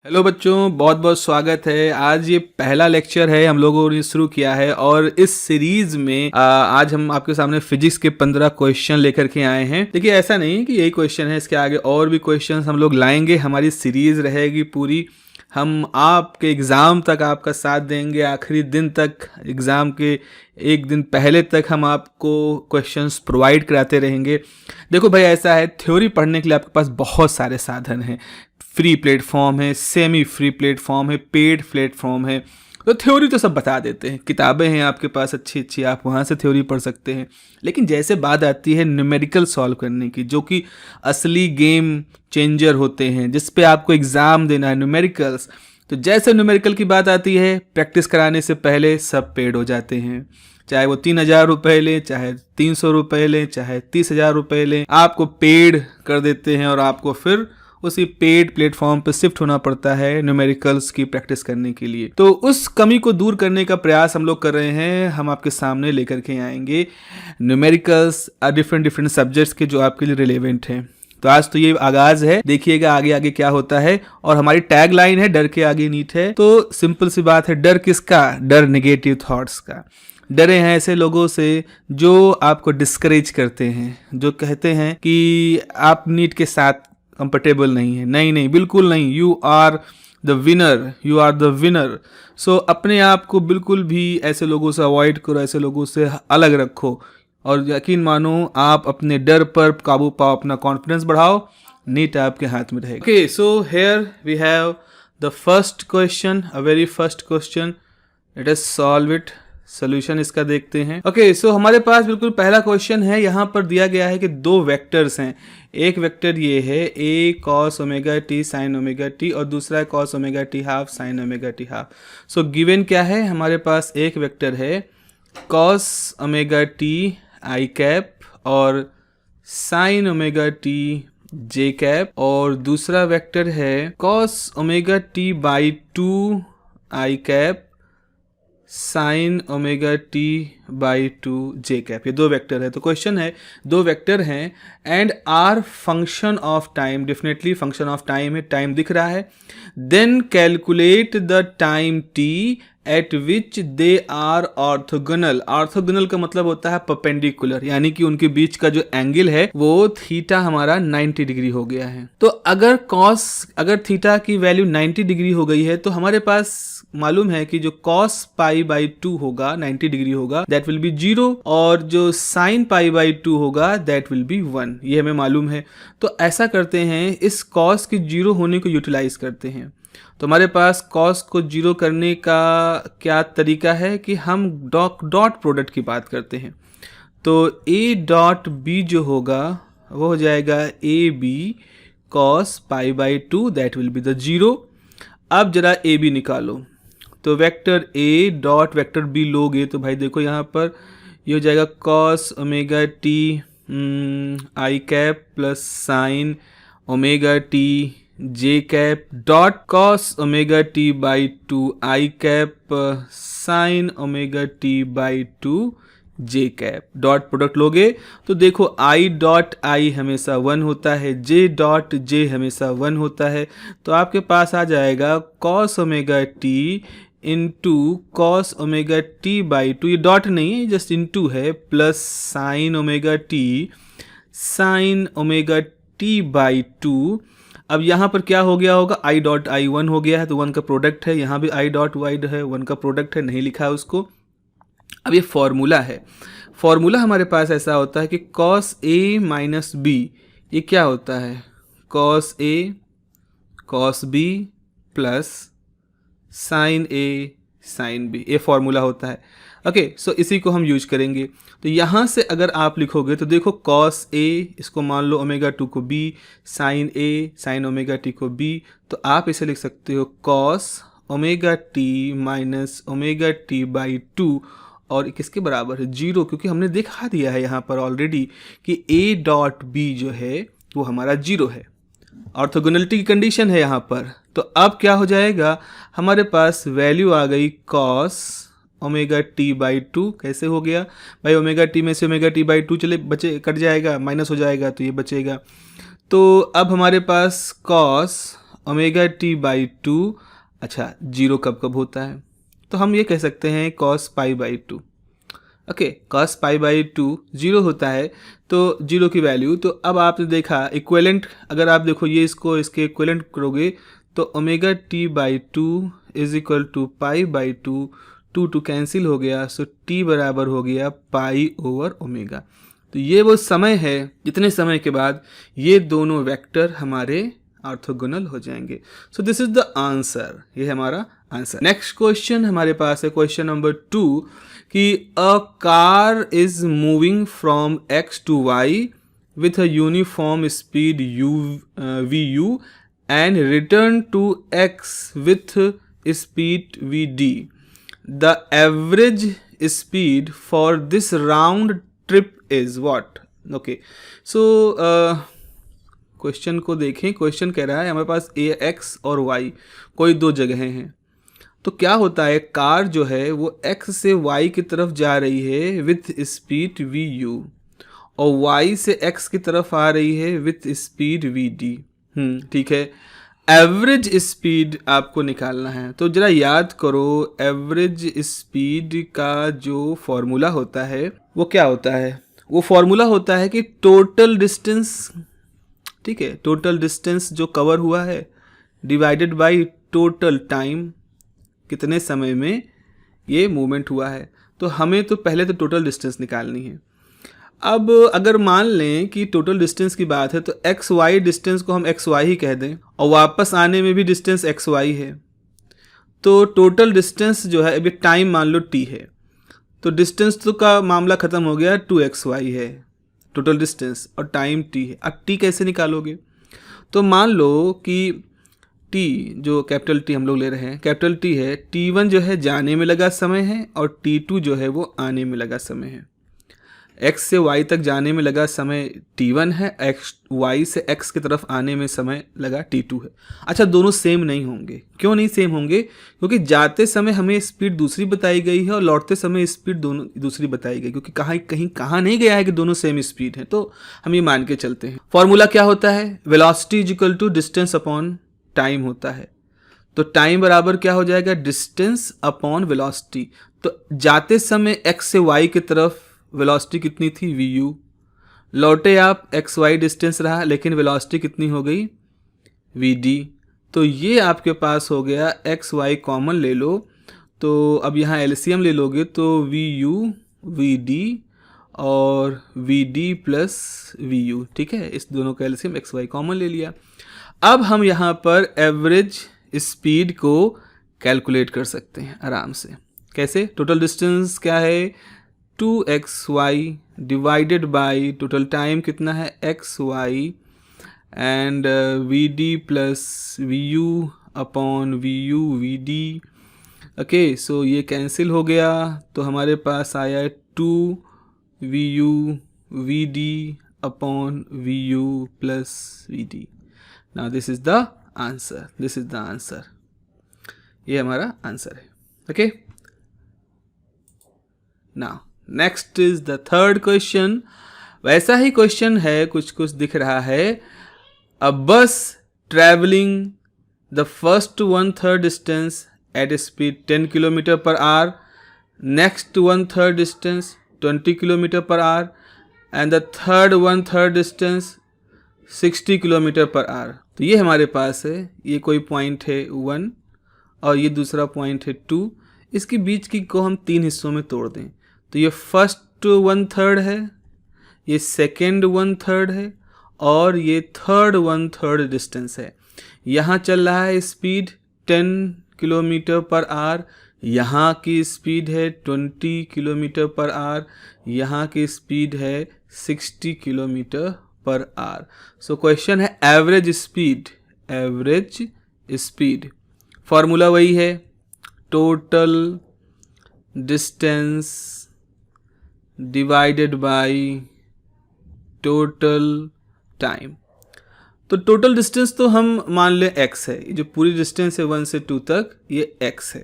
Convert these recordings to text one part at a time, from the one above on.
Hello बच्चों, बहुत बहुत स्वागत है। आज ये पहला लेक्चर है हम लोगों ने शुरू किया है और इस सीरीज में आज हम आपके सामने फिजिक्स के 15 क्वेश्चन लेकर के आए हैं। देखिए, ऐसा नहीं है कि यही क्वेश्चन है, इसके आगे और भी क्वेश्चन हम लोग लाएंगे। हमारी सीरीज रहेगी पूरी, हम आपके एग्ज़ाम तक आपका साथ देंगे, आखिरी दिन तक, एग्ज़ाम के एक दिन पहले तक हम आपको क्वेश्चंस प्रोवाइड कराते रहेंगे। देखो भाई, ऐसा है, थ्योरी पढ़ने के लिए आपके पास बहुत सारे साधन हैं। फ्री प्लेटफॉर्म है, सेमी फ्री प्लेटफॉर्म है, पेड प्लेटफॉर्म है। तो थ्योरी तो सब बता देते हैं, किताबें हैं आपके पास अच्छी अच्छी, आप वहाँ से थ्योरी पढ़ सकते हैं। लेकिन जैसे बात आती है न्यूमेरिकल सॉल्व करने की, जो कि असली गेम चेंजर होते हैं, जिस पे आपको एग्ज़ाम देना है, न्यूमेरिकल्स, तो जैसे न्यूमेरिकल की बात आती है, प्रैक्टिस कराने से पहले सब पेड हो जाते हैं। चाहे वो 3,000 रुपये लें, चाहे 300 रुपये लें, चाहे 30,000 रुपये लें, आपको पेड कर देते हैं और आपको फिर उसी पेड प्लेटफॉर्म पर शिफ्ट होना पड़ता है न्यूमेरिकल्स की प्रैक्टिस करने के लिए। तो उस कमी को दूर करने का प्रयास हम लोग कर रहे हैं। हम आपके सामने लेकर के आएंगे न्यूमेरिकल्स डिफरेंट सब्जेक्ट्स के जो आपके लिए रिलेवेंट हैं। तो आज तो ये आगाज है, देखिएगा आगे आगे क्या होता है। और हमारी टैग लाइन है, डर के आगे नीट है। तो सिंपल सी बात है, डर किसका? डर नेगेटिव थॉट्स का। डरे हैं ऐसे लोगों से जो आपको डिस्करेज करते हैं, जो कहते हैं कि आप नीट के साथ कंफर्टेबल नहीं है। नहीं, बिल्कुल नहीं, you are the winner, you are the winner. So अपने आप को बिल्कुल भी ऐसे लोगों से अवॉइड करो, ऐसे लोगों से अलग रखो और यकीन मानो आप अपने डर पर काबू पाओ, अपना कॉन्फिडेंस बढ़ाओ, नीट आपके हाथ में रहेगा। Okay, so here we have the first question, a very first question. Let us solve it. Solution इसका देखते हैं। ओके, सो हमारे पास बिल्कुल पहला क्वेश्चन है। यहाँ पर दिया गया है कि दो वेक्टर्स हैं। एक वेक्टर ये है a cos omega T sine omega T और दूसरा है cos omega T half sine omega T half. So given क्या है? हमारे पास एक वेक्टर है cos omega T I cap और साइन ओमेगा टी जे कैप, और दूसरा वेक्टर है cos omega T by 2 I cap sine omega T by 2 J cap. ये दो वेक्टर है। तो क्वेश्चन है, दो वेक्टर हैं and are function of time, definitely function of time है, टाइम दिख रहा है। Then calculate the time T at which they are orthogonal. Orthogonal का मतलब होता है परपेंडिकुलर, यानी कि उनके बीच का जो एंगल है वो थीटा हमारा 90 डिग्री हो गया है। तो अगर थीटा की वैल्यू 90 डिग्री हो गई है तो हमारे पास मालूम है कि जो cos पाई बाई 2 होगा 90 डिग्री होगा, दैट विल बी 0, और जो sin पाई बाई 2 होगा दैट विल बी 1। ये हमें मालूम है। तो ऐसा करते हैं, इस cos के 0 होने को यूटिलाइज करते हैं। तो हमारे पास cos को 0 करने का क्या तरीका है कि हम डॉट प्रोडक्ट की बात करते हैं। तो a डॉट b जो होगा वो हो जाएगा A B cos pi by 2, that will be the 0। अब जरा ए बी निकालो, तो vector A dot vector B लोगे तो भाई देखो यहाँ पर ये हो जाएगा cos omega T I cap plus sine omega T J cap dot cos omega T by 2 I cap sine omega T by 2 J cap. Dot product लोगे तो देखो आई डॉट आई हमेशा 1 होता है, जे डॉट जे हमेशा 1 होता है। तो आपके पास आ जाएगा cos omega T into cos omega T by 2, ये डॉट नहीं है, जस्ट इंटू है, plus sine omega T by 2। अब यहाँ पर क्या हो गया होगा? आई डॉट आई 1 हो गया है, तो 1 का प्रोडक्ट है। यहाँ भी आई डॉट वाई है, 1 का प्रोडक्ट है, नहीं लिखा है उसको। अब ये फॉर्मूला है। फॉर्मूला हमारे पास ऐसा होता है कि cos a माइनस बी, ये क्या होता है? cos a cos b plus sine a sine b, ये फॉर्मूला होता है। ओके, सो इसी को हम यूज करेंगे। तो यहाँ से अगर आप लिखोगे तो देखो cos a, इसको मान लो ओमेगा 2 को b, sine a sine omega t को b, तो आप इसे लिख सकते हो cos omega t minus omega t by 2, और किसके बराबर है? 0, क्योंकि हमने दिखा दिया है यहाँ पर ऑलरेडी कि a डॉट b जो है वो हमारा 0 है। ऑर्थोगोनलिटी की कंडीशन है यहाँ पर। तो अब क्या हो जाएगा? हमारे पास वैल्यू आ गई cos ओमेगा टी बाई 2। कैसे हो गया भाई? ओमेगा टी में से ओमेगा टी बाई 2 चले बचे, कट जाएगा, माइनस हो जाएगा, तो ये बचेगा। तो अब हमारे पास cos ओमेगा टी बाई 2। अच्छा, जीरो कब कब होता है, तो हम ये कह सकते हैं cos pi by 2। Okay, cos pi by 2 zero होता है, तो जीरो की वैल्यू, तो अब आपने देखा इक्विवेलेंट, अगर आप देखो ये इसको इसके इक्विवेलेंट करोगे तो omega T by 2 is equal to pi by 2, 2 cancel हो गया, सो टी बराबर हो गया पाई ओवर ओमेगा। तो ये वो समय है जितने समय के बाद ये दोनों वेक्टर हमारे ऑर्थोगोनल हो जाएंगे। सो दिस इज द आंसर, ये है हमारा आंसर। नेक्स्ट क्वेश्चन हमारे पास है क्वेश्चन नंबर 2 कि a car is moving from X to Y with a uniform speed V U and return to x with speed vd. The average speed for this round trip is what? Okay, so question को देखें। Question कह रहा है हमारे पास ए x और Y कोई दो जगहें हैं, तो क्या होता है, कार जो है वो x से y की तरफ जा रही है विथ स्पीड वी यू और y से x की तरफ आ रही है विथ स्पीड वी डी। ठीक है, एवरेज स्पीड आपको निकालना है, तो जरा याद करो एवरेज स्पीड का जो फॉर्मूला होता है वो क्या होता है, वो फॉर्मूला होता है कि टोटल डिस्टेंस, ठीक है, टोटल डिस्टेंस जो कवर हुआ है डिवाइडेड बाय टोटल टाइम, कितने समय में ये मूवमेंट हुआ है। तो हमें तो पहले तो टोटल डिस्टेंस निकालनी है। अब अगर मान लें कि टोटल डिस्टेंस की बात है तो एक्स वाई डिस्टेंस को हम एक्स वाई ही कह दें और वापस आने में भी डिस्टेंस एक्स वाई है, तो टोटल डिस्टेंस जो है, अभी टाइम मान लो टी है, तो डिस्टेंस तो का मामला ख़त्म हो गया, 2xy है टोटल डिस्टेंस और टाइम टी है। अब टी कैसे निकालोगे, तो मान लो कि टी जो कैपिटल टी हम लोग ले रहे हैं, कैपिटल टी है, t1 जो है जाने में लगा समय है और t2 जो है वो आने में लगा समय है। x से y तक जाने में लगा समय t1 है, y से x की तरफ आने में समय लगा t2 है। अच्छा, दोनों सेम नहीं होंगे, क्यों नहीं सेम होंगे, क्योंकि जाते समय हमें स्पीड दूसरी बताई गई है और लौटते समय स्पीड दोनों दूसरी बताई गई, क्योंकि कहाँ नहीं गया है कि दोनों सेम स्पीड है, तो हम ये मान के चलते हैं। फॉर्मूला क्या होता है, velocity is equal to distance upon time होता है, तो टाइम बराबर क्या हो जाएगा, डिस्टेंस अपॉन वेलोसिटी। तो जाते समय x से y की तरफ वेलोसिटी कितनी थी, वी यू, लौटे आप एक्स वाई डिस्टेंस रहा लेकिन वेलोसिटी कितनी हो गई, वी डी। तो ये आपके पास हो गया, एक्स वाई कॉमन ले लो, तो अब यहाँ एलसीएम ले लोगे तो वी यू वी डी और V D plus V U, ठीक है, इस दोनों का एलसीएम एक्स वाई कॉमन ले लिया। अब हम यहाँ पर एवरेज स्पीड को कैलकुलेट कर सकते हैं आराम से। कैसे, टोटल डिस्टेंस क्या है, 2xy divided by total time कितना है, xy and V D plus V U upon V U V D. Okay, so ये कैंसिल हो गया, तो हमारे पास आया 2 V U V D upon V U plus V D. Now this is the answer, this is the answer, ये हमारा answer है। Okay, now next is the third question. वैसा ही क्वेश्चन है, कुछ कुछ दिख रहा है। A bus travelling the first 1/3 distance at speed 10 kilometre per hour, next 1/3 distance 20 kilometre per hour and the third 1/3 distance 60 kilometre per hour. तो ये हमारे पास है, ये कोई पॉइंट है 1 और ये दूसरा पॉइंट है 2, इसके बीच की को हम 3 हिस्सों में तोड़ दें, तो ये फर्स्ट 1/3 है, ये सेकेंड 1/3 है और ये थर्ड 1/3 डिस्टेंस है। यहाँ चल रहा है स्पीड 10 किलोमीटर पर आवर, यहाँ की स्पीड है 20 किलोमीटर पर आवर, यहाँ की स्पीड है 60 kilometre per hour. So question है average speed, average speed formula वही है, total distance divided by total time. तो टोटल डिस्टेंस तो हम मान लें x है, ये जो पूरी डिस्टेंस है 1 से 2 तक ये x है,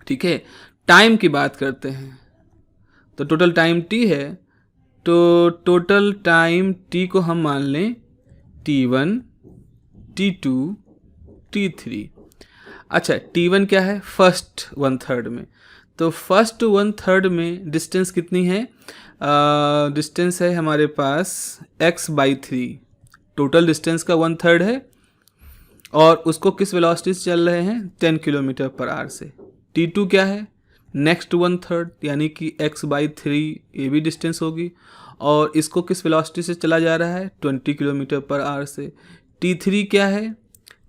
ठीक है। टाइम की बात करते हैं तो टोटल टाइम t है, तो टोटल टाइम t को हम मान लें t1, t2, T3। अच्छा, T1 क्या है? फर्स्ट 1/3 में। तो फर्स्ट 1/3 में डिस्टेंस कितनी है? डिस्टेंस है हमारे पास x/3। टोटल डिस्टेंस का 1/3 है और उसको किस वेलोसिटी से चल रहे हैं? 10 किलोमीटर पर आवर से। T2 क्या है? नेक्स्ट 1/3 यानी कि x/3, ये भी डिस्टेंस होगी और इसको किस वेलोसिटी से चला जा रहा है? 20 किलोमीटर पर आवर से। T3 क्या है?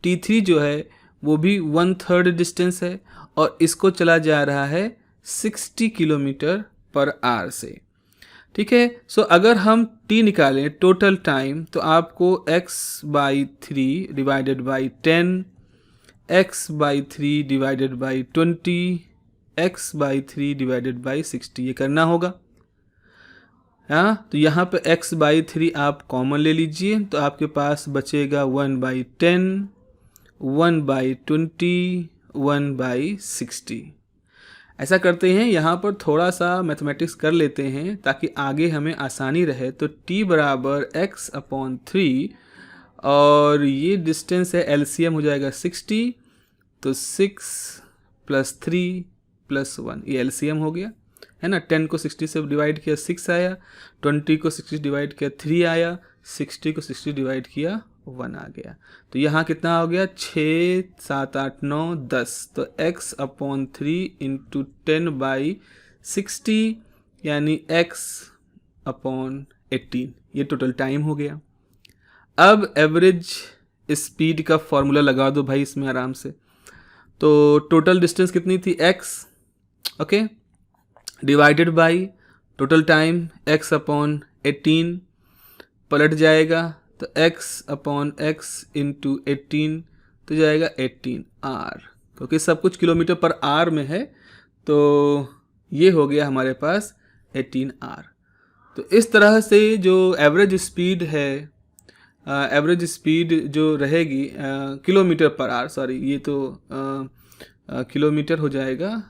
T3 जो है वो भी 1/3 डिस्टेंस है और इसको चला जा रहा है 60 किलोमीटर पर आवर से। ठीक है, सो अगर हम T निकालें टोटल टाइम, तो आपको x/3 divided by 10, x/3 divided by 20, x/3 divided by 60 ये करना होगा। हाँ, तो यहाँ पे x/3 आप कॉमन ले लीजिए, तो आपके पास बचेगा 1/10, 1/20, 1/60। ऐसा करते हैं, यहाँ पर थोड़ा सा मैथमेटिक्स कर लेते हैं ताकि आगे हमें आसानी रहे। तो t बराबर x/3 और ये डिस्टेंस है, एलसीएम हो जाएगा 60, तो 6 + 3 + 1 ये एलसीएम हो गया, है ना। 10 को 60 से डिवाइड किया 6 आया, 20 को 60 डिवाइड किया 3 आया, 60 को 60 डिवाइड किया 1 आ गया। तो यहाँ कितना हो गया? 6, 7, 8, 9, 10। तो x/3 इंटू 10/60 यानी x/18 ये टोटल टाइम हो गया। अब एवरेज स्पीड का फॉर्मूला लगा दो भाई इसमें आराम से। तो टोटल डिस्टेंस कितनी थी? x, okay, divided by total time x/18 पलट जाएगा, तो x/x इंटू 18 तो जाएगा 18r, क्योंकि सब कुछ किलोमीटर पर आवर में है, तो ये हो गया हमारे पास 18r। तो इस तरह से जो एवरेज स्पीड है, एवरेज स्पीड जो रहेगी किलोमीटर पर आवर, सॉरी ये तो किलोमीटर हो जाएगा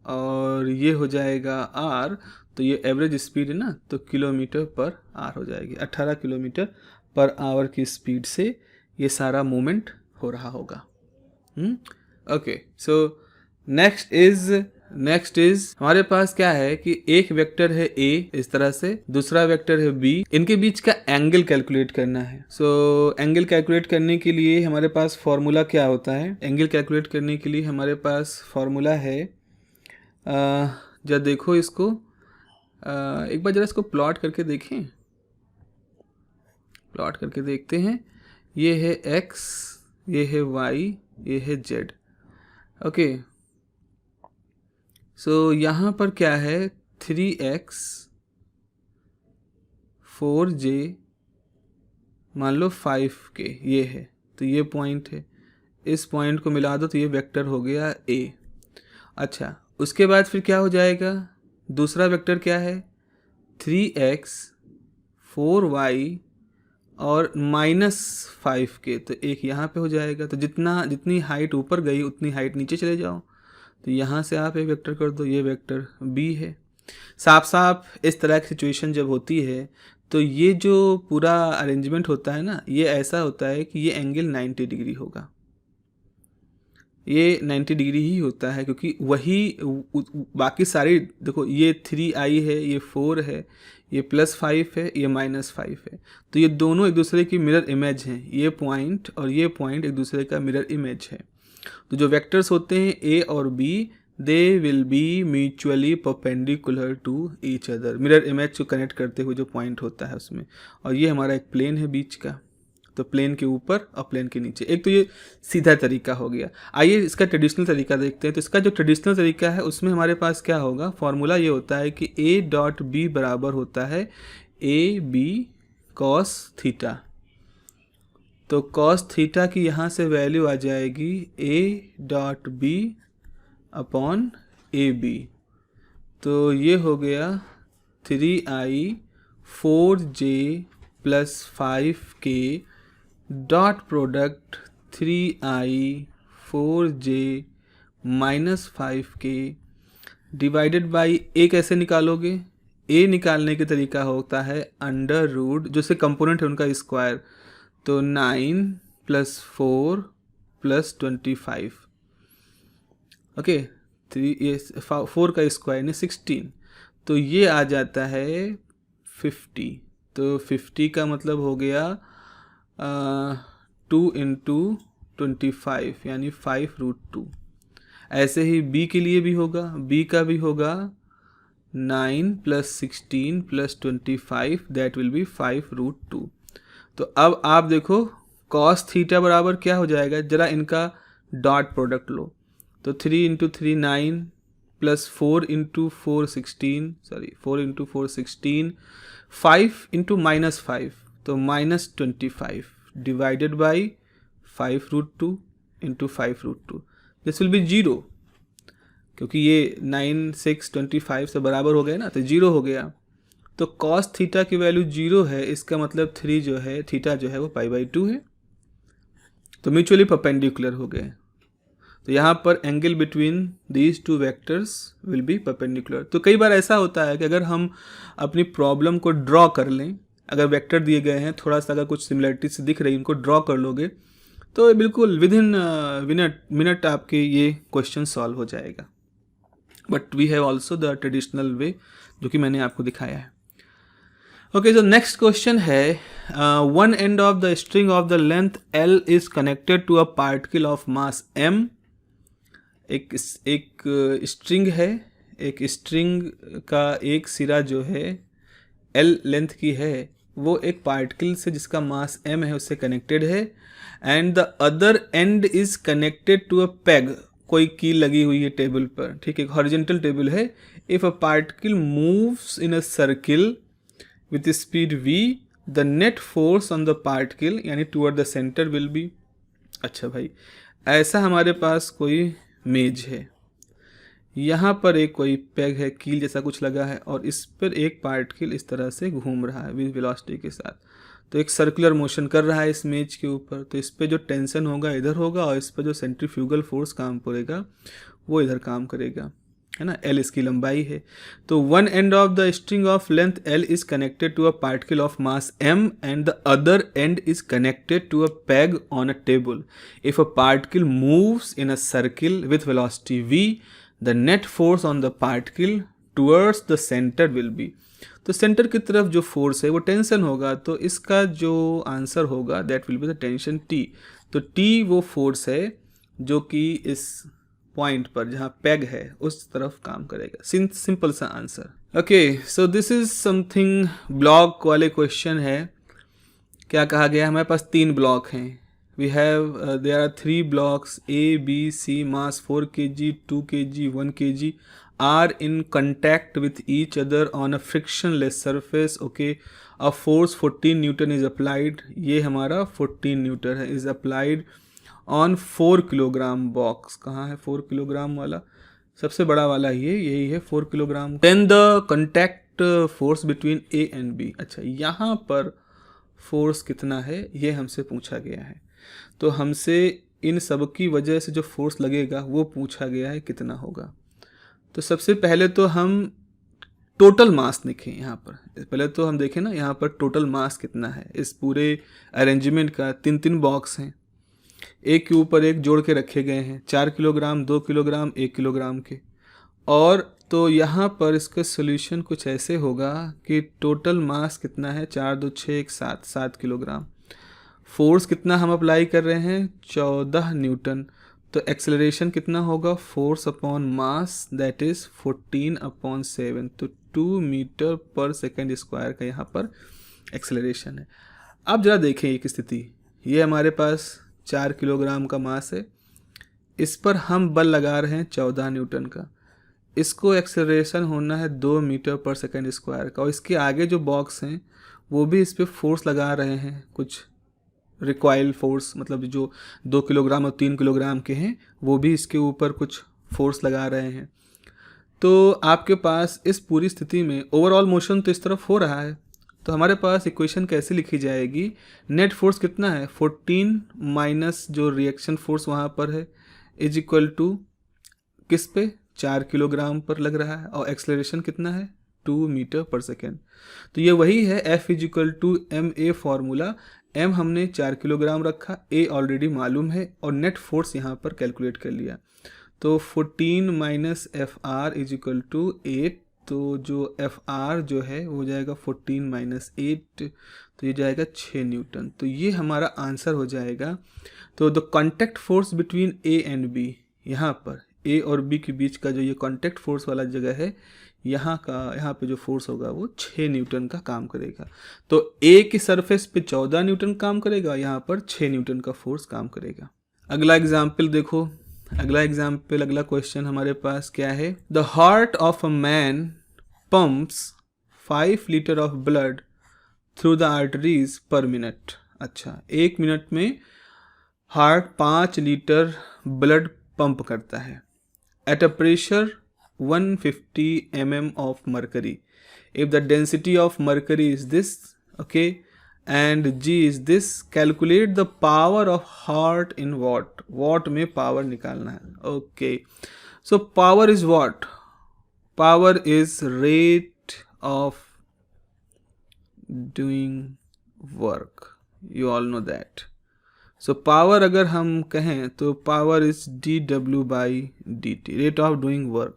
और ये हो जाएगा आर, तो ये एवरेज स्पीड है ना, तो किलोमीटर पर आवर हो जाएगी। 18 किलोमीटर पर आवर की स्पीड से ये सारा मूवमेंट हो रहा होगा। ओके, सो नेक्स्ट इज हमारे पास क्या है कि एक वेक्टर है a इस तरह से, दूसरा वेक्टर है b, इनके बीच का एंगल कैलकुलेट करना है। सो एंगल कैलकुलेट करने के लिए हमारे पास फॉर्मूला क्या होता है? एंगल कैलकुलेट करने के लिए हमारे पास फॉर्मूला है, जब देखो इसको एक बार जरा इसको प्लॉट करके देखें, प्लॉट करके देखते हैं। ये है x, ये है y, ये है z। ओके, सो यहाँ पर क्या है? 3x 4j मान लो 5k ये है, तो ये पॉइंट है, इस पॉइंट को मिला दो तो ये वेक्टर हो गया a। अच्छा, उसके बाद फिर क्या हो जाएगा? दूसरा वेक्टर क्या है? 3x 4y और -5k, तो एक यहाँ पे हो जाएगा। तो जितनी हाइट ऊपर गई उतनी हाइट नीचे चले जाओ, तो यहाँ से आप एक वेक्टर कर दो, ये वेक्टर b है। साफ साफ इस तरह की सिचुएशन जब होती है तो ये जो पूरा अरेंजमेंट होता है ना, ये ऐसा होता है कि ये एंगल 90 डिग्री होगा, ये 90 डिग्री ही होता है, क्योंकि वही बाकी सारी देखो, ये 3i है, ये 4 है, ये +5 है, ये -5 है, तो ये दोनों एक दूसरे की मिरर इमेज हैं। ये पॉइंट और ये पॉइंट एक दूसरे का मिरर इमेज है। तो जो वेक्टर्स होते हैं a और b, they will be mutually perpendicular to each other, mirror image को कनेक्ट करते हुए जो पॉइंट होता है उसमें। और ये हमारा एक प्लेन है बीच का, तो प्लेन के ऊपर और प्लेन के नीचे। एक तो ये सीधा तरीका हो गया। आइए इसका ट्रेडिशनल तरीका देखते हैं। तो इसका जो ट्रेडिशनल तरीका है उसमें हमारे पास क्या होगा? फॉर्मूला ये होता है कि a.b बराबर होता है ab cos थीटा। तो cos थीटा की यहाँ से वैल्यू आ जाएगी a.b अपॉन ab। तो ये हो गया 3i 4j + 5k dot product 3i 4j -5k divided by a। कैसे निकालोगे? a निकालने के तरीका होता है √, जो से कंपोनेंट है उनका स्क्वायर, तो 9 + 4 प्लस 25, ओके 4 का स्क्वायर यानी 16, तो ये आ जाता है 50। तो 50 का मतलब हो गया 2 इंटू 25 यानी 5√2। ऐसे ही b के लिए भी होगा, b का भी होगा 9 plus 16 plus 25 that will B 5√2। तो अब आप देखो कॉस थीटा बराबर क्या हो जाएगा, जरा इनका डॉट प्रोडक्ट लो। तो 3 into 3 9 plus 4 into 4 16, sorry 4 into 4 16, 5 into -5 तो -25 divided by 5√2 into 5√2, this will be 0, क्योंकि ये 9 6 25 से बराबर हो गए ना, तो 0 हो गया। तो cos थीटा की वैल्यू 0 है, इसका मतलब 3 जो है थीटा जो है वो π/2 है। तो म्यूचुअली परपेंडिकुलर हो गए। तो यहाँ पर angle between these two vectors will be perpendicular. तो कई बार ऐसा होता है कि अगर हम अपनी प्रॉब्लम को ड्रॉ कर लें, अगर वेक्टर दिए गए हैं, थोड़ा सा अगर कुछ सिमिलरिटी से दिख रही है, उनको ड्रॉ कर लोगे तो बिल्कुल विद इन मिनट आपके ये क्वेश्चन सॉल्व हो जाएगा। But we have also the traditional way जो कि मैंने आपको दिखाया है। ओके, तो नेक्स्ट क्वेश्चन है, one end of the string of the length L is connected to a particle of mass M। एक स्ट्रिंग है, एक स्ट्रिंग का एक सिरा जो है L लेंथ की है, वो एक पार्टिकल से जिसका मास M है उससे कनेक्टेड है, and the other end is connected to a peg. कोई कील लगी हुई है टेबल पर, ठीक है, एक हॉरिजॉन्टल टेबल है। If a particle moves in a circle with speed v, the net force on the particle यानी toward the centre will be. अच्छा भाई, ऐसा हमारे पास कोई मेज है, यहाँ पर एक कोई पेग है, कील जैसा कुछ लगा है, और इस पर एक पार्टिकल इस तरह से घूम रहा है विद वेलोसिटी के साथ। तो एक सर्कुलर मोशन कर रहा है इस मेज के ऊपर, तो इस पर जो टेंशन होगा इधर होगा, और इस पर जो सेंट्रीफ्यूगल फोर्स काम करेगा वो इधर काम करेगा, है ना। L इसकी लंबाई है। तो one end of the string of length L is connected to a particle of mass M and the other end is connected to a peg on a table. If a particle moves in a circle with velocity v, the net force on the particle towards the centre will be. तो centre की तरफ जो force है वो tension होगा, तो इसका जो आंसर होगा that will be the tension T। तो T वो फोर्स है जो कि इस पॉइंट पर जहाँ पेग है उस तरफ काम करेगा। सिंपल सा answer. Okay, so this is something block वाले क्वेश्चन है। क्या कहा गया, हमारे पास 3 ब्लॉक हैं। We have there are 3 blocks A, B, C, mass 4 kg, 2 kg, 1 kg are in contact with each other on a frictionless surface. Okay, a force 14 Newton is applied. ये हमारा 14 न्यूटन है, is applied on 4 kilogram box. कहाँ है 4 kilogram वाला, सबसे बड़ा वाला यही है 4 kilogram. Then the contact force between A and B। अच्छा, यहाँ पर फोर्स कितना है ये हमसे पूछा गया है, तो हमसे इन सब की वजह से जो फोर्स लगेगा वो पूछा गया है कितना होगा। तो सबसे पहले तो हम टोटल मास देखें। यहाँ पर पहले तो हम देखें ना, यहाँ पर टोटल मास कितना है इस पूरे अरेंजमेंट का। 3 बॉक्स हैं, एक के ऊपर एक जोड़ के रखे गए हैं, 4 किलोग्राम, 2 किलोग्राम, 1 किलोग्राम के। और तो यहाँ पर इसका सोल्यूशन कुछ ऐसे होगा कि टोटल मास कितना है, 4 2 6 1 7 किलोग्राम। फोर्स कितना हम अप्लाई कर रहे हैं, 14 न्यूटन। तो एक्सेलरेशन कितना होगा, force upon mass that is 14/7। तो 2 मीटर पर सेकेंड स्क्वायर का यहाँ पर एक्सेलरेशन है। अब जरा देखें एक स्थिति, ये हमारे पास 4 किलोग्राम का मास है, इस पर हम बल लगा रहे हैं 14 न्यूटन का। इसको एक्सेलरेशन होना है 2 मीटर पर सेकेंड स्क्वायर का, और इसके आगे जो बॉक्स हैं वो भी इस पर फोर्स लगा रहे हैं, कुछ रिक्वाइल फोर्स, मतलब जो 2 किलोग्राम और 3 किलोग्राम के हैं वो भी इसके ऊपर कुछ फोर्स लगा रहे हैं। तो आपके पास इस पूरी स्थिति में ओवरऑल मोशन तो इस तरफ हो रहा है, तो हमारे पास इक्वेशन कैसे लिखी जाएगी, नेट फोर्स कितना है 14 माइनस जो रिएक्शन फोर्स वहाँ पर है इज इक्वल टू किस पे, 4 किलोग्राम पर लग रहा है, और एक्सेलरेशन कितना है 2 मीटर पर सेकेंड। तो ये वही है F is equal to ma formula. m हमने 4 किलोग्राम रखा, a ऑलरेडी मालूम है और नेट फोर्स यहाँ पर कैलकुलेट कर लिया। तो 14 minus F R is equal to 8, तो जो एफ आर जो है वो जाएगा 14 माइनस 8, तो ये जाएगा 6 न्यूटन। तो ये हमारा आंसर हो जाएगा। तो the contact force between A and B, यहाँ पर ए और बी के बीच का जो ये कॉन्टैक्ट फोर्स वाला जगह है, यहाँ पे जो फोर्स होगा वो 6 न्यूटन का काम करेगा। तो ए की सरफेस पे 14 न्यूटन काम करेगा, यहाँ पर 6 न्यूटन का फोर्स काम करेगा। अगला एग्जाम्पल देखो, अगला क्वेश्चन हमारे पास क्या है। The heart of a man pumps 5 litre of blood through the arteries पर मिनट। अच्छा, 1 मिनट में हार्ट 5 लीटर ब्लड पंप करता है at a pressure 150 mm of mercury. If the density of mercury is this, okay, and G is this, calculate the power of heart in watt. Watt में power निकालना है. Okay, so power is what? Power is rate of doing work. You all know that. So power अगर हम कहें तो power is dW by dt, rate of doing work.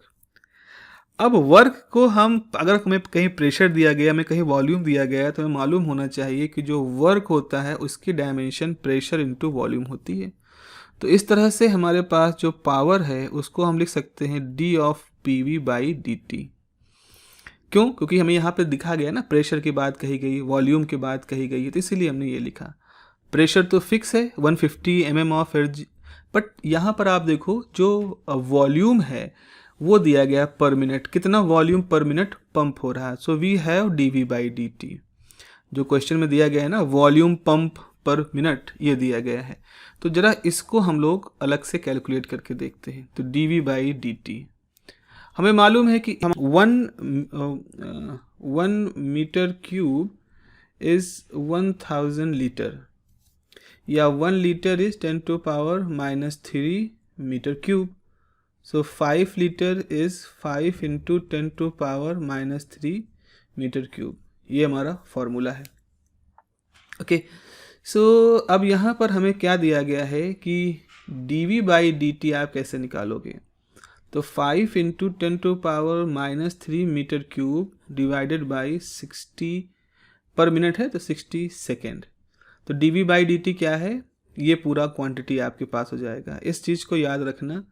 अब work को हम, अगर हमें कहीं प्रेशर दिया गया, हमें कहीं वॉल्यूम दिया गया, तो हमें मालूम होना चाहिए कि जो वर्क होता है उसकी डायमेंशन प्रेशर इनटू वॉल्यूम होती है। तो इस तरह से हमारे पास जो पावर है उसको हम लिख सकते हैं D of P V by D T. क्यों? क्योंकि हमें यहाँ पे दिखा गया ना, प्रेशर की बात कही गई, वॉल्यूम की बात कही गई है, तो इसीलिए हमने ये लिखा। प्रेशर तो फिक्स है 150 mm ऑफ एयर, बट यहाँ पर आप देखो जो वॉल्यूम है वो दिया गया पर मिनट, कितना वॉल्यूम पर मिनट पंप हो रहा है। So we have D V by D T, जो क्वेश्चन में दिया गया है ना, वॉल्यूम पंप पर मिनट, ये दिया गया है। तो जरा इसको हम लोग अलग से कैलकुलेट करके देखते हैं। तो D V by D T हमें मालूम है कि हम 1 मीटर क्यूब इज 1000 लीटर, या 1 litre is 10⁻³ metre cube. So 5 liter is 5 into 10⁻³ metre cube, ये हमारा फॉर्मूला है। ओके, सो अब यहाँ पर हमें क्या दिया गया है कि dV बाई dt आप कैसे निकालोगे। तो 5 into 10⁻³ metre cube divided by 60 पर मिनट है, तो 60 सेकेंड। तो dV बाई dt क्या है, ये पूरा क्वांटिटी आपके पास हो जाएगा। इस चीज़ को याद रखना,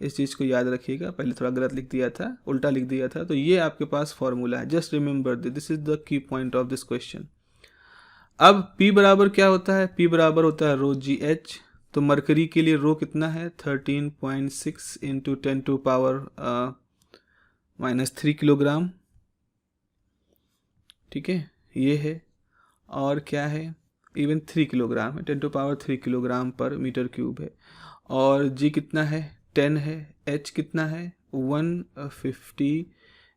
इस चीज़ को याद रखिएगा। पहले थोड़ा गलत लिख दिया था, उल्टा लिख दिया था, तो ये आपके पास फॉर्मूला है। Just remember this is the key point of this question. अब P बराबर क्या होता है, P बराबर होता है रो जी एच। तो मरकरी के लिए रो कितना है, 13.6 इंटू 10⁻³ किलोग्राम, ठीक है, ये है। और क्या है, इवन 3 किलोग्राम है, 10⁻³ किलोग्राम पर मीटर क्यूब है। और G कितना है, 10 है। H कितना है, 150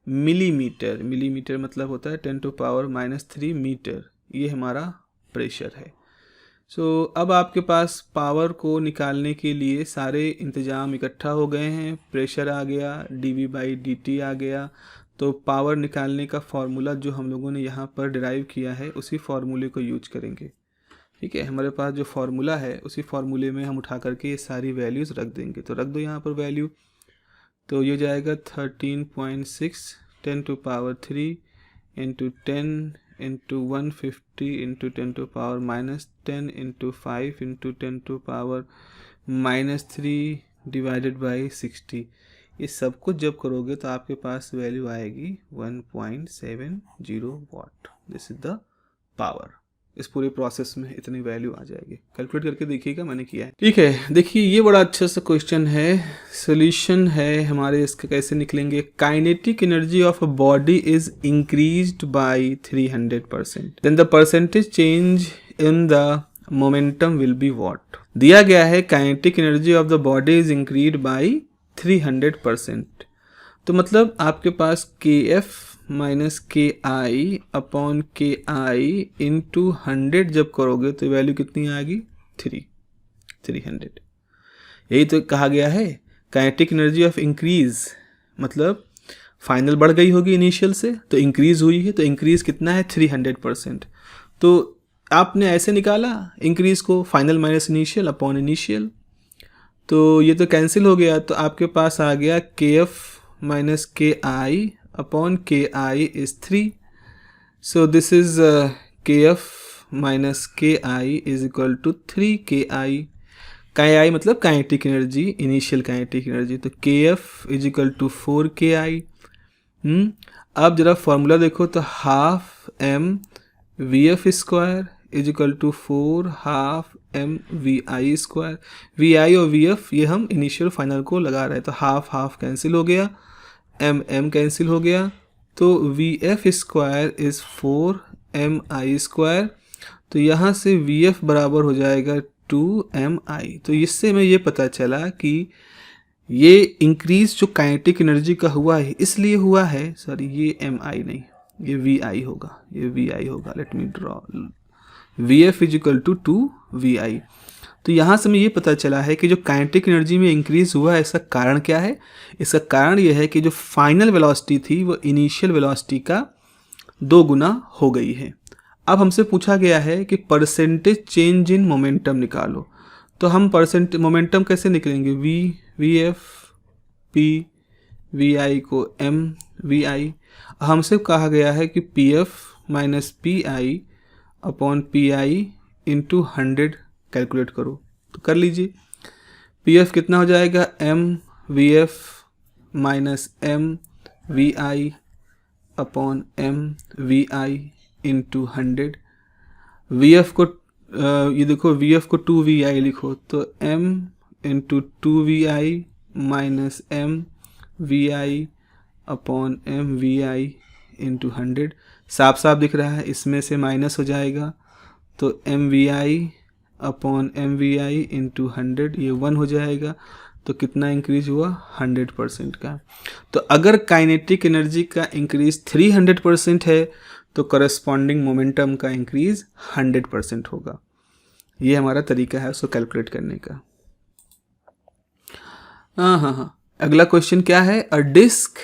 मिलीमीटर, मिलीमीटर मतलब होता है 10⁻³ मीटर, ये हमारा प्रेशर है। सो अब आपके पास पावर को निकालने के लिए सारे इंतजाम इकट्ठा हो गए हैं। प्रेशर आ गया, dV बाई dt आ गया। तो पावर निकालने का फॉर्मूला जो हम लोगों ने यहाँ पर डिराइव किया है उसी फॉर्मूले को यूज करेंगे, ठीक है। हमारे पास जो फार्मूला है उसी फार्मूले में हम उठा करके ये सारी वैल्यूज़ रख देंगे। तो रख दो यहाँ पर वैल्यू, तो ये जाएगा 13.6 10⁻³ into 10 into 150 into 10⁻⁻10 into 5 into 10⁻³ divided by 60। ये सब कुछ जब करोगे तो आपके पास वैल्यू आएगी 1.70 watt. This is the power. इस पूरे प्रोसेस में इतनी वैल्यू आ जाएगी। कैलकुलेट करके देखिएगा, मैंने किया है, ठीक है। देखिए ये बड़ा अच्छा सा क्वेश्चन है, सॉल्यूशन है हमारे। इसके कैसे निकलेंगे, kinetic energy of a body is increased by 300%, then the percentage change in the momentum will be what. दिया गया है kinetic energy of the body is increased by 300%, तो मतलब आपके पास KF minus KI upon KI into 100 जब करोगे तो वैल्यू कितनी आएगी, 300। यही तो कहा गया है काइनेटिक एनर्जी ऑफ इंक्रीज, मतलब फाइनल बढ़ गई होगी इनिशियल से, तो इंक्रीज हुई है, तो इंक्रीज कितना है 300%। तो आपने ऐसे निकाला इंक्रीज को, final minus initial upon initial, तो ये तो कैंसिल हो गया, तो आपके पास आ गया के एफ माइनस के आई अपॉन के I is 3. So this is के एफ माइनस के आई इज इक्वल टू 3 के आई. के आई मतलब kinetic energy, initial kinetic energy, तो के एफ इज इक्वल टू 4 के आई. अब जरा फॉर्मूला देखो, तो half M V F square is equal to 4 half M V I square. V I और वी एफ ये हम इनिशियल फाइनल को लगा रहे हैं, तो हाफ हाफ कैंसिल हो गया, एम एम कैंसिल हो गया, तो V F square is 4 M I square. तो यहाँ से वी एफ बराबर हो जाएगा 2 एम आई. तो इससे हमें ये पता चला कि ये इंक्रीज जो काइनेटिक एनर्जी का हुआ है इसलिए हुआ है, सॉरी ये एम आई नहीं, ये वी आई होगा, ये वी आई होगा. Let me draw V F is equal to 2 V I. तो यहाँ से हमें ये पता चला है कि जो काइनेटिक एनर्जी में इंक्रीज हुआ है इसका कारण क्या है. इसका कारण ये है कि जो फाइनल वेलोसिटी थी वो इनिशियल वेलोसिटी का 2 गुना हो गई है. अब हमसे पूछा गया है कि परसेंटेज चेंज इन मोमेंटम निकालो, तो हम मोमेंटम कैसे निकलेंगे, V F P V I को एम वी आई. हमसे कहा गया है कि P F minus P I upon P I into 100 calculate करो, तो कर लीजिए. पी एफ कितना हो जाएगा, M V F minus M V I upon M V I into 100. V F को ये देखो, वी एफ को 2 वी आई लिखो, तो M into 2 V I minus M V I upon M V I into 100. साफ साफ दिख रहा है, इसमें से माइनस हो जाएगा, तो M V I upon M V I into 100 ये 1 हो जाएगा. तो कितना इंक्रीज हुआ, 100% का. तो अगर काइनेटिक एनर्जी का इंक्रीज 300% है तो करस्पॉन्डिंग मोमेंटम का इंक्रीज 100% होगा. ये हमारा तरीका है उसको कैलकुलेट करने का. हाँ, अगला क्वेश्चन क्या है, अ डिस्क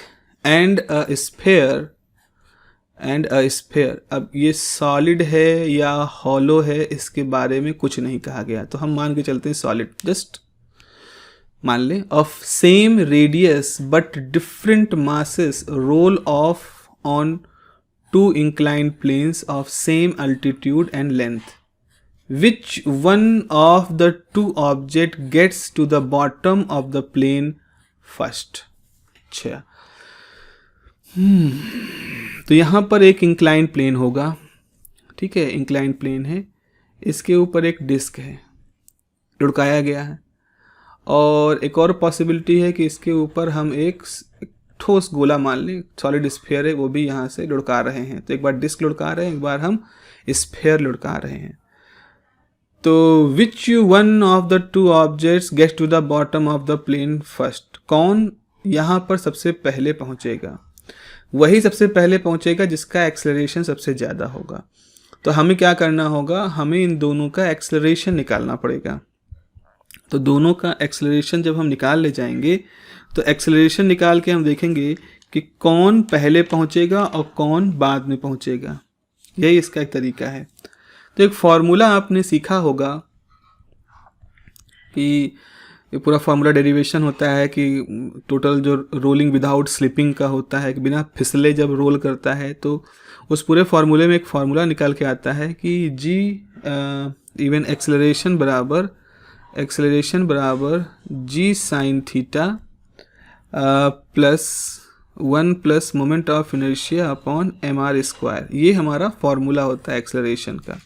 एंड अ स्फेयर अब ये सॉलिड है या हॉलो है इसके बारे में कुछ नहीं कहा गया, तो हम मान के चलते हैं सॉलिड. जस्ट मान लें of same radius but different masses roll off on 2 inclined planes of same altitude and length. Which one of the 2 object gets to the bottom of the plane first? अच्छा, तो यहाँ पर एक incline plane होगा, ठीक है, incline plane है, इसके ऊपर एक डिस्क है, लुढ़काया गया है, और एक और पॉसिबिलिटी है कि इसके ऊपर हम एक ठोस गोला मान लें, सॉलिड स्फीयर है, वो भी यहाँ से लुढ़का रहे हैं. तो एक बार डिस्क लुढ़का रहे हैं, एक बार हम स्फीयर लुढ़का रहे हैं. तो which one of the 2 objects gets to the bottom of the plane first, कौन यहाँ पर सबसे पहले पहुँचेगा, वही सबसे पहले पहुँचेगा जिसका एक्सेलरेशन सबसे ज़्यादा होगा. तो हमें क्या करना होगा, हमें इन दोनों का एक्सेलरेशन निकालना पड़ेगा. तो दोनों का एक्सेलरेशन जब हम निकाल ले जाएंगे तो एक्सेलरेशन निकाल के हम देखेंगे कि कौन पहले पहुंचेगा और कौन बाद में पहुंचेगा. यही इसका एक तरीका है. तो एक फार्मूला आपने सीखा होगा कि ये पूरा फार्मूला डेरिवेशन होता है कि टोटल जो रोलिंग विदाउट स्लिपिंग का होता है कि बिना फिसले जब रोल करता है, तो उस पूरे फार्मूले में एक फार्मूला निकाल के आता है कि जी इवन एक्सेलरेशन बराबर G sine theta plus 1 plus moment of inertia upon M R square. ये हमारा फार्मूला होता है एक्सेलरेशन का.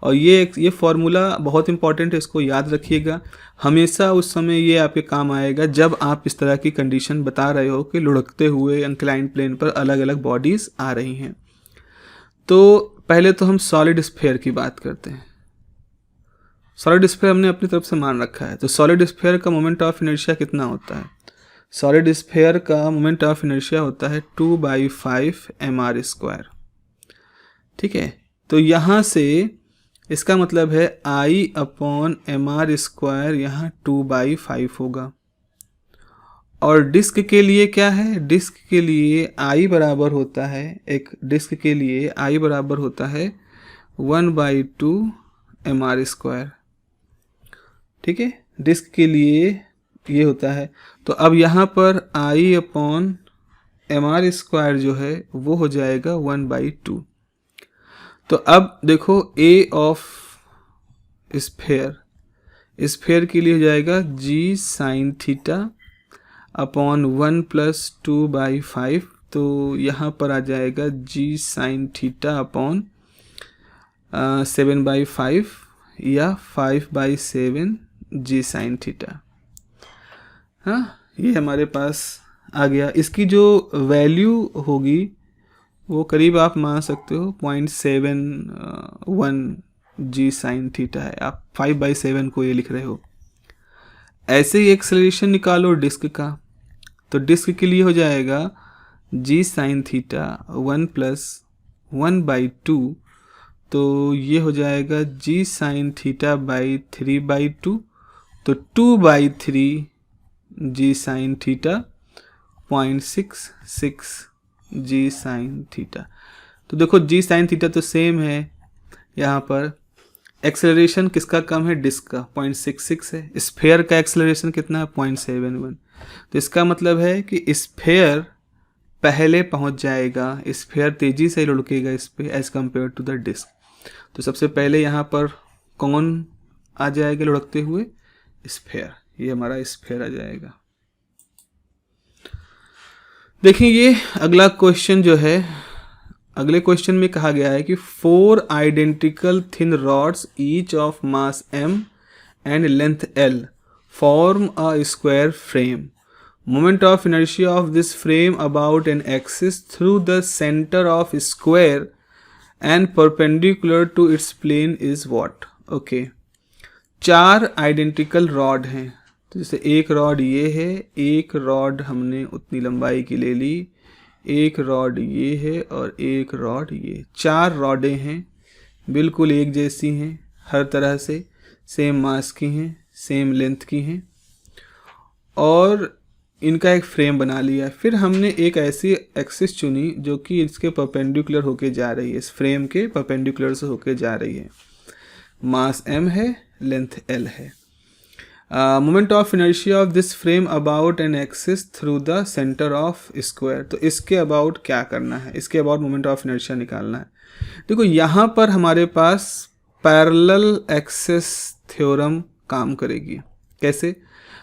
और ये फार्मूला बहुत इंपॉर्टेंट है, इसको याद रखिएगा. हमेशा उस समय ये आपके काम आएगा जब आप इस तरह की कंडीशन बता रहे हो कि लुढ़कते हुए इंक्लाइंड प्लेन पर अलग अलग बॉडीज़ आ रही हैं. तो पहले तो हम सॉलिड स्फीयर की बात करते हैं. सॉलिड स्फीयर हमने अपनी तरफ से मान रखा है. तो सॉलिड स्फीयर का मोमेंट ऑफ इनर्शिया कितना होता है, सॉलिड स्फीयर का मोमेंट ऑफ इनर्शिया होता है 2/5 mr स्क्वायर. ठीक है, तो यहाँ से इसका मतलब है I अपॉन mr स्क्वायर यहाँ 2/5 होगा. और डिस्क के लिए क्या है, डिस्क के लिए I बराबर होता है, एक डिस्क के लिए I बराबर होता है 1/2 mr²। ठीक है, डिस्क के लिए ये होता है। तो अब यहाँ पर I/mr² जो है वो हो जाएगा 1/2। तो अब देखो ए ऑफ स्फेयर के लिए हो जाएगा g sin थीटा अपॉन 1 + 2/5। तो यहाँ पर आ जाएगा g sin थीटा अपॉन 7/5 या 5/7 g sin थीटा। हाँ, ये हमारे पास आ गया। इसकी जो वैल्यू होगी वो करीब आप मान सकते हो 0.71 g sin थीटा है। आप 5/7 को ये लिख रहे हो। ऐसे ही एक्सेलरेशन निकालो डिस्क का। तो डिस्क के लिए हो जाएगा g sin थीटा 1 + 1/2। तो ये हो जाएगा g sin थीटा बाई 3/2। तो 2/3 g sin theta 0.66 g sin theta. तो देखो g sin थीटा तो सेम है। यहाँ पर एक्सेलरेशन किसका कम है? डिस्क का 0.66 है। स्फेयर का एक्सेलरेशन कितना है? 0.71। तो इसका मतलब है कि स्फेयर पहले पहुंच जाएगा, स्फेयर तेजी से लुढ़केगा इस पे as compare to the disc. तो सबसे पहले यहाँ पर कौन आ जाएगा लुढ़कते हुए? स्फेयर। ये हमारा स्फेयर आ जाएगा। देखिए ये अगला क्वेश्चन जो है, अगले क्वेश्चन में कहा गया है कि 4 identical thin rods each of mass m and length l form a square frame. Moment of inertia of this frame about an axis through the center of square and perpendicular to its plane is what? Okay. 4 identical rod हैं। तो जैसे एक rod ये है, एक rod हमने उतनी लंबाई की ले ली, एक रॉड ये है और एक रॉड ये। 4 रॉडें हैं, बिल्कुल एक जैसी हैं, हर तरह से सेम मास की हैं, सेम लेंथ की हैं और इनका एक फ्रेम बना लिया। फिर हमने एक ऐसी एक्सिस चुनी जो कि इसके परपेंडिकुलर होके जा रही है, इस फ्रेम के परपेंडिकुलर से होके जा रही है। मास m है, लेंथ l है। Moment of inertia of this frame about an axis through the centre of square. तो इसके अबाउट क्या करना है? इसके अबाउट मोमेंट ऑफ इनर्शिया निकालना है। देखो यहाँ पर हमारे पास पैरेलल एक्सिस थ्योरम काम करेगी। कैसे?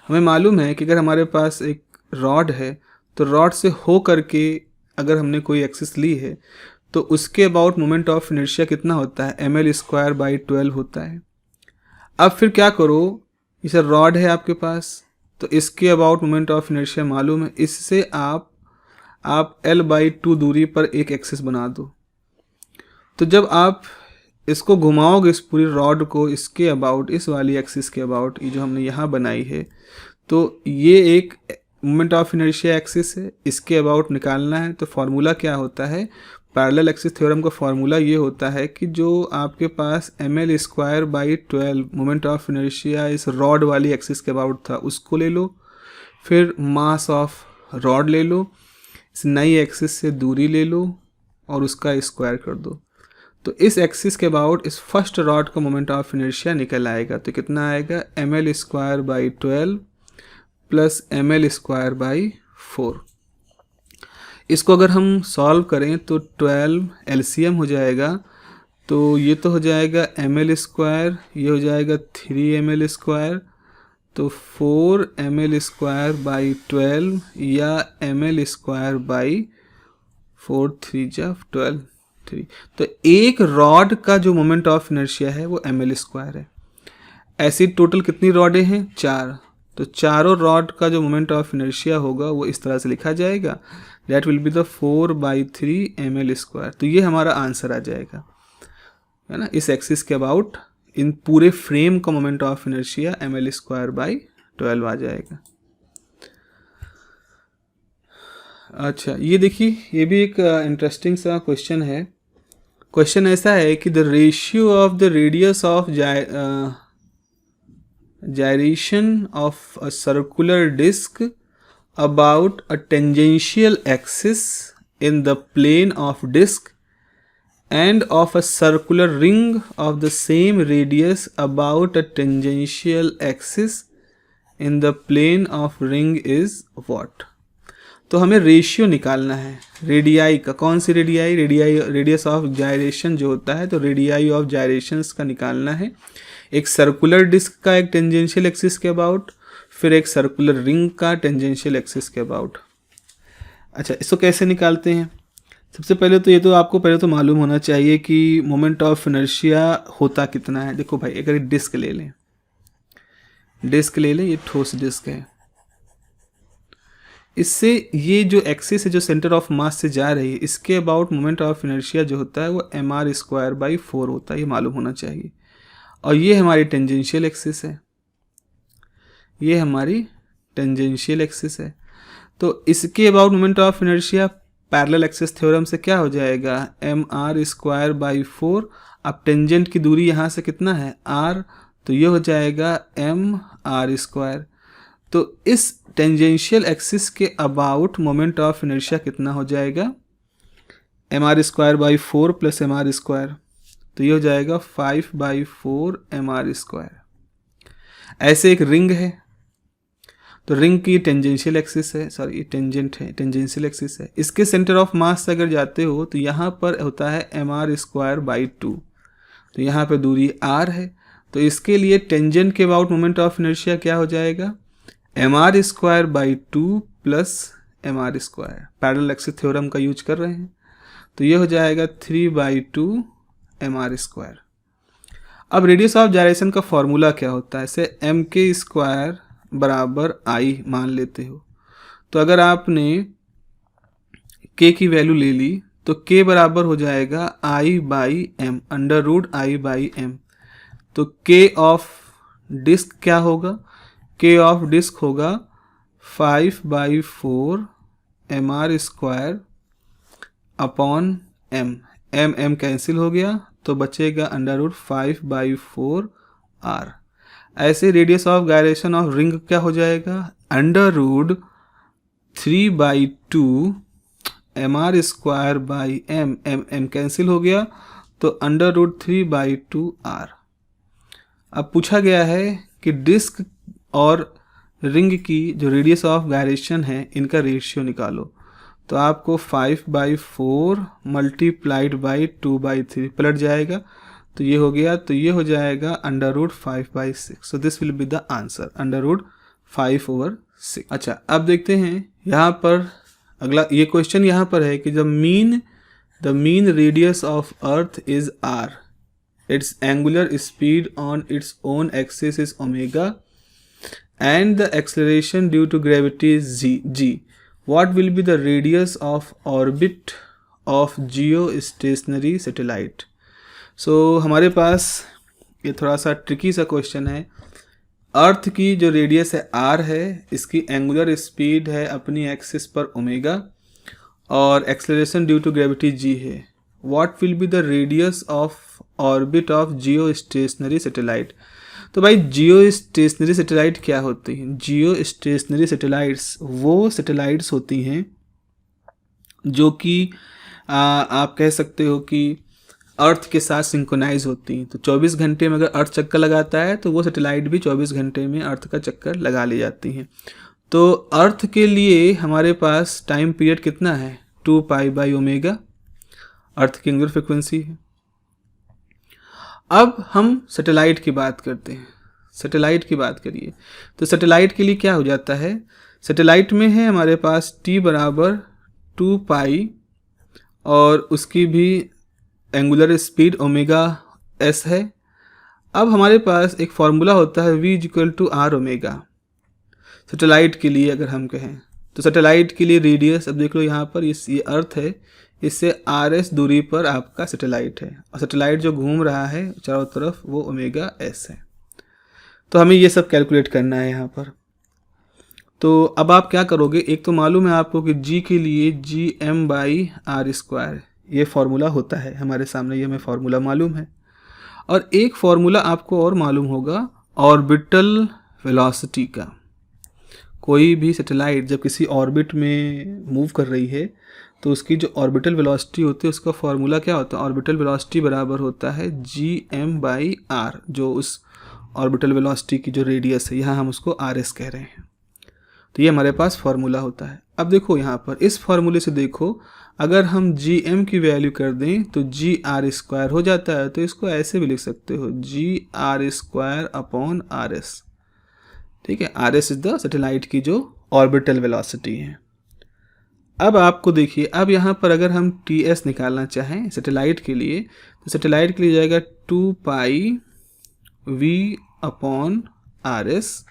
हमें मालूम है कि अगर हमारे पास एक रॉड है तो रॉड से हो करके अगर हमने कोई एक्सिस ली है तो उसके अबाउट मोमेंट ऑफ इनर्शिया कितना होता है? ml²/12 होता है। अब फिर क्या करो, इसे रॉड है आपके पास तो इसके अबाउट मोमेंट ऑफ इनर्शिया मालूम है, इससे आप l/2 दूरी पर एक एक्सिस बना दो। तो जब आप इसको घुमाओगे इस पूरी रॉड को इसके अबाउट, इस वाली एक्सिस के अबाउट, ये जो हमने यहाँ बनाई है, तो ये एक मोमेंट ऑफ इनर्शिया एक्सिस है, इसके अबाउट निकालना है। तो फार्मूला क्या होता है? पैरेलल एक्सिस थ्योरम का फार्मूला ये होता है कि जो आपके पास ml²/12 मोमेंट ऑफ इनर्शिया इस रॉड वाली एक्सिस के अबाउट था उसको ले लो, फिर मास ऑफ रॉड ले लो, इस नई एक्सिस से दूरी ले लो और उसका स्क्वायर कर दो। तो इस एक्सिस के अबाउट इस फर्स्ट रॉड का मोमेंट ऑफ इनर्शिया निकल आएगा। तो कितना आएगा? ml²/12 + ml²/4। इसको अगर हम सॉल्व करें तो 12 LCM हो जाएगा। तो ये तो हो जाएगा ml², ये हो जाएगा 3 ml², तो 4 ml²/12 या ml²/4 3 जा 12 3। तो एक रॉड का जो मोमेंट ऑफ इनर्शिया है वो ml² है। ऐसी टोटल कितनी रॉडें हैं? 4। तो चारों रॉड का जो मोमेंट ऑफ इनर्शिया होगा वो इस तरह से लिखा जाएगा, that will be the 4/3 ml²। तो ये हमारा आंसर आ जाएगा, है ना। इस एक्सिस के अबाउट इन पूरे फ्रेम का मोमेंट ऑफ इनर्शिया ml²/12 आ जाएगा। अच्छा, ये देखिए, ये भी एक इंटरेस्टिंग सा क्वेश्चन है। क्वेश्चन ऐसा है कि the ratio of the radius of gyration of a circular disk about a tangential axis in the plane of disk and of a circular ring of the same radius about a tangential axis in the plane of ring is what. तो हमें ratio निकालना है radii का। कौन सी radii? Radius of gyration जो होता है, तो रेडियाई ऑफ जायरेशंस का निकालना है। एक सर्कुलर डिस्क का एक टेंजेंशियल एक्सिस के अबाउट, फिर एक सर्कुलर रिंग का टेंजेंशियल एक्सिस के अबाउट। अच्छा, इसको कैसे निकालते हैं? सबसे पहले तो ये तो आपको पहले तो मालूम होना चाहिए कि मोमेंट ऑफ इनर्शिया होता कितना है। देखो भाई, अगर डिस्क ले लें, ये ठोस डिस्क है, इससे ये जो एक्सिस है जो सेंटर ऑफ मास से जा रही है, इसके अबाउट मोमेंट ऑफ इनर्शिया जो होता है वो mr²/4 होता है, ये मालूम होना चाहिए। और ये हमारी टेंजेंशियल एक्सिस है, ये हमारी टेंजेंशियल एक्सिस है। तो इसके about moment of inertia parallel axis theorem से क्या हो जाएगा? mr²/4। अब टेंजेंट की दूरी यहाँ से कितना है? r, तो ये हो जाएगा mr²। तो इस टेंजेंशियल एक्सिस के अबाउट मोमेंट ऑफ इनर्शिया कितना हो जाएगा? mr²/4 प्लस mr², तो ये हो जाएगा 5/4 mr²। ऐसे एक रिंग है, तो रिंग की टेंजेंशियल एक्सिस है, सॉरी टेंजेंट है, टेंजेंशियल एक्सिस है। इसके सेंटर ऑफ मास से अगर जाते हो तो यहाँ पर होता है mr²/2, तो यहाँ पर दूरी r है। तो इसके लिए टेंजेंट के अबाउट मोमेंट ऑफ इनर्शिया क्या हो जाएगा? mr²/2 plus mr²। Parallel axis theorem का यूज कर रहे हैं, तो ये हो जाएगा 3/2 mr²। अब रेडियस ऑफ जायरेशन का फॉर्मूला क्या होता है? इसे mk² बराबर I मान लेते हो। तो अगर आपने k की वैल्यू ले ली तो k बराबर हो जाएगा I/m, √I/m। तो k ऑफ डिस्क क्या होगा? k ऑफ डिस्क होगा 5/4 mr² upon m। m cancel हो गया तो बचेगा √5/4 r। ऐसे radius of gyration of ring क्या हो जाएगा? √3/2 mr²/m। m कैंसिल हो गया तो √3/2 r। अब पूछा गया है कि डिस्क और रिंग की जो रेडियस ऑफ गायरेशन है इनका रेशियो निकालो। तो आपको 5/4 मल्टीप्लाइड बाई 2/3 पलट जाएगा, तो ये हो गया, तो ये हो जाएगा √5/6। So this will be the answer, √5/6। अच्छा, अब देखते हैं यहाँ पर अगला ये क्वेश्चन यहाँ पर है कि the mean radius of earth is r, it's angular speed on its own axis is omega and the acceleration due to gravity is g. What will be the radius of orbit of geostationary satellite? So हमारे पास ये थोड़ा सा tricky सा question है। अर्थ की जो radius है r है, इसकी एंगुलर स्पीड है अपनी एक्सिस पर ओमेगा और acceleration due to gravity g है। What will be the radius of orbit of geostationary satellite? तो भाई जियो स्टेशनरी सैटेलाइट क्या होती हैं? जियो स्टेशनरी सैटेलाइट्स वो सैटेलाइट्स होती हैं जो कि आप कह सकते हो कि अर्थ के साथ सिंक्रोनाइज होती हैं। तो 24 घंटे में अगर अर्थ चक्कर लगाता है तो वो सैटेलाइट भी 24 घंटे में अर्थ का चक्कर लगा ले जाती हैं। तो अर्थ के लिए हमारे पास टाइम पीरियड कितना है? 2π/ω अर्थ की एंगुलर फ्रिक्वेंसी है। अब हम सैटेलाइट की बात करते हैं। सैटेलाइट की बात करिए तो सैटेलाइट के लिए क्या हो जाता है? सैटेलाइट में है हमारे पास t बराबर 2π और उसकी भी एंगुलर स्पीड ω/s है। अब हमारे पास एक फार्मूला होता है v = r⍵। सैटेलाइट के लिए अगर हम कहें तो सैटेलाइट के लिए रेडियस, अब देख लो यहाँ पर ये अर्थ है, इससे RS दूरी पर आपका सैटेलाइट है और सैटेलाइट जो घूम रहा है चारों तरफ वो ω/s है। तो हमें ये सब कैलकुलेट करना है यहाँ पर। तो अब आप क्या करोगे? एक तो मालूम है आपको कि g के लिए gm/r², ये फार्मूला होता है हमारे सामने, ये हमें फार्मूला मालूम है। और एक फार्मूला आपको और मालूम होगा ऑर्बिटल वेलोसिटी का। कोई भी सैटेलाइट जब किसी ऑर्बिट में मूव कर रही है तो उसकी जो ऑर्बिटल वेलोसिटी होती है उसका फॉर्मूला क्या होता है, ऑर्बिटल वेलोसिटी बराबर होता है gm/r, जो उस ऑर्बिटल वेलोसिटी की जो रेडियस है, यहाँ हम उसको rs कह रहे हैं। तो ये हमारे पास फार्मूला होता है। अब देखो यहाँ पर इस फार्मूले से देखो, अगर हम gm की वैल्यू कर दें तो gr² हो जाता है। तो इसको ऐसे भी लिख सकते हो, gr²/rs। ठीक है, rs इज द सैटेलाइट की जो ऑर्बिटल वेलोसिटी है। अब आपको देखिए, अब यहाँ पर अगर हम ts निकालना चाहें सैटेलाइट के लिए, तो सैटेलाइट के लिए जाएगा 2πv/rs,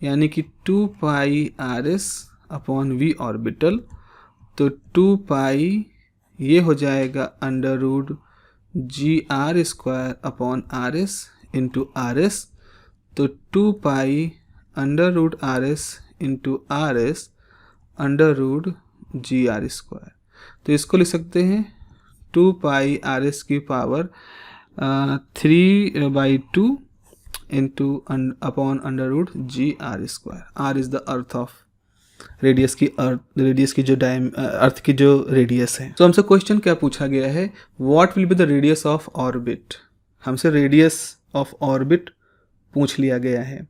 यानी कि 2πrs/v ऑर्बिटल। तो 2π ये हो जाएगा √gr²/rs इंटू rs। तो 2π√rs इंटू rs √gr²। तो इसको लिख सकते हैं 2πrs की power 3/2 into upon √gr²। r is the earth of radius की जो अर्थ की जो रेडियस है। तो हमसे क्वेश्चन क्या पूछा गया है, what will be the radius of orbit. हमसे रेडियस ऑफ ऑर्बिट पूछ लिया गया है।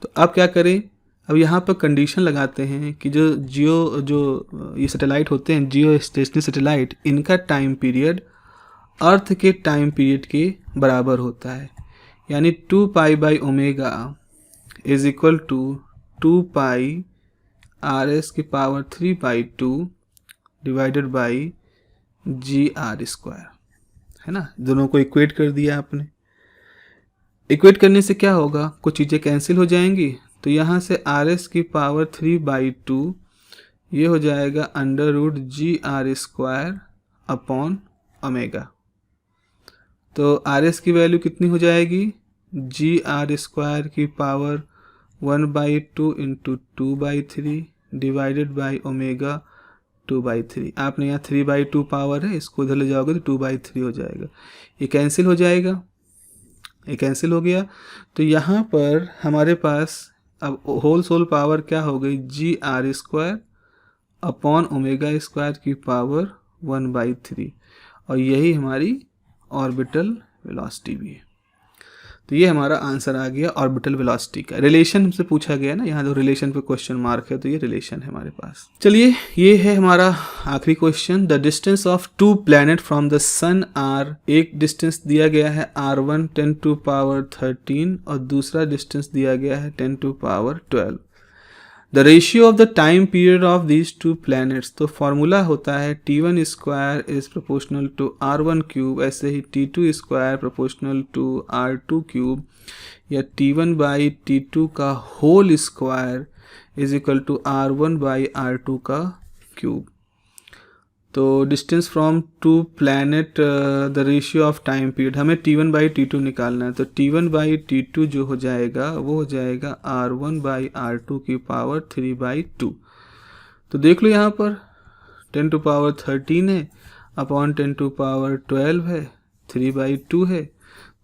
तो अब क्या करें, अब यहाँ पर कंडीशन लगाते हैं कि जो ये सैटेलाइट होते हैं, जियो स्टेशनरी सैटेलाइट, इनका टाइम पीरियड अर्थ के टाइम पीरियड के बराबर होता है। यानी 2π/ω इज इक्वल टू 2πrs की पावर 3/2 डिवाइडेड बाई gr², है ना। दोनों को इक्वेट कर दिया आपने। इक्वेट करने से क्या होगा, कुछ चीज़ें कैंसिल हो जाएंगी। तो यहाँ से rs की पावर 3/2 ये हो जाएगा √gr² अपॉन ओमेगा। तो rs की वैल्यू कितनी हो जाएगी, gr² की power 1/2 into 2/3 divided by omega 2/3। आपने यहाँ 3/2 पावर है, इसको उधर ले जाओगे तो 2/3 हो जाएगा। ये कैंसिल हो जाएगा, ये कैंसिल हो गया। तो यहाँ पर हमारे पास अब होल सोल पावर क्या हो गई, gr² अपॉन ω² की पावर 1/3, और यही हमारी ऑर्बिटल वेलोसिटी भी है। तो ये हमारा आंसर आ गया ऑर्बिटल वेलोसिटी का। रिलेशन हमसे पूछा गया ना, यहाँ जो रिलेशन पे क्वेश्चन मार्क है, तो ये रिलेशन है हमारे पास। चलिए, ये है हमारा आखिरी question. The distance of 2 planet from the sun are, एक डिस्टेंस दिया गया है r1 10⁻13 और दूसरा डिस्टेंस दिया गया है 10⁻12। The ratio of the time period of these 2 planets, तो फॉर्मूला होता है T1² is proportional to r1³, ऐसे ही T2² प्रोपोर्शनल टू r2³ या T1/T2 का whole square is equal to r1/r2 का क्यूब। तो distance from 2 planet, the ratio of time period, हमें T1/T2 निकालना है। तो T1/T2 जो हो जाएगा वो हो जाएगा r1/r2 की पावर 3/2। तो देख लो यहाँ पर 10⁻13 है अपॉन 10⁻12 है, 3/2 है,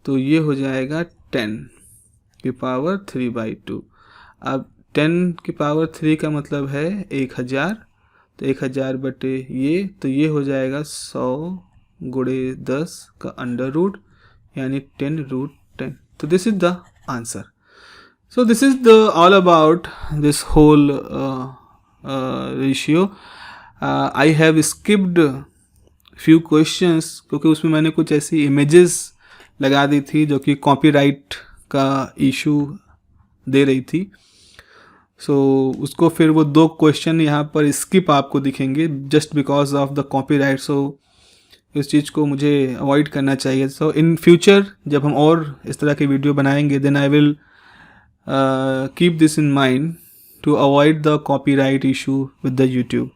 तो ये हो जाएगा 10 की पावर 3/2। अब 10 की पावर 3 का मतलब है 1000, तो 1000 बटे ये, तो ये हो जाएगा 100 × 10 का अंडर रूट, यानी 10√10। तो this is the answer. So this is the all about this whole ratio. I have skipped few questions, क्योंकि उसमें मैंने कुछ ऐसी इमेजेस लगा दी थी जो कि कॉपीराइट का इशू दे रही थी। सो उसको फिर वो 2 क्वेश्चन यहाँ पर स्किप आपको दिखेंगे just because of the copyright. So इस चीज़ को मुझे अवॉइड करना चाहिए। सो इन फ्यूचर जब हम और इस तरह की वीडियो बनाएंगे, then I will keep this in mind to avoid the copyright issue with the YouTube.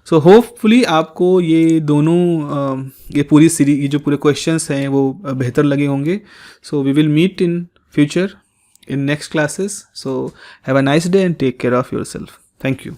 So hopefully आपको ये दोनों ये पूरी सीरीज, ये जो पूरे क्वेश्चंस हैं वो बेहतर लगे होंगे। So we will meet in future in next classes. So have a nice day and take care of yourself. Thank you.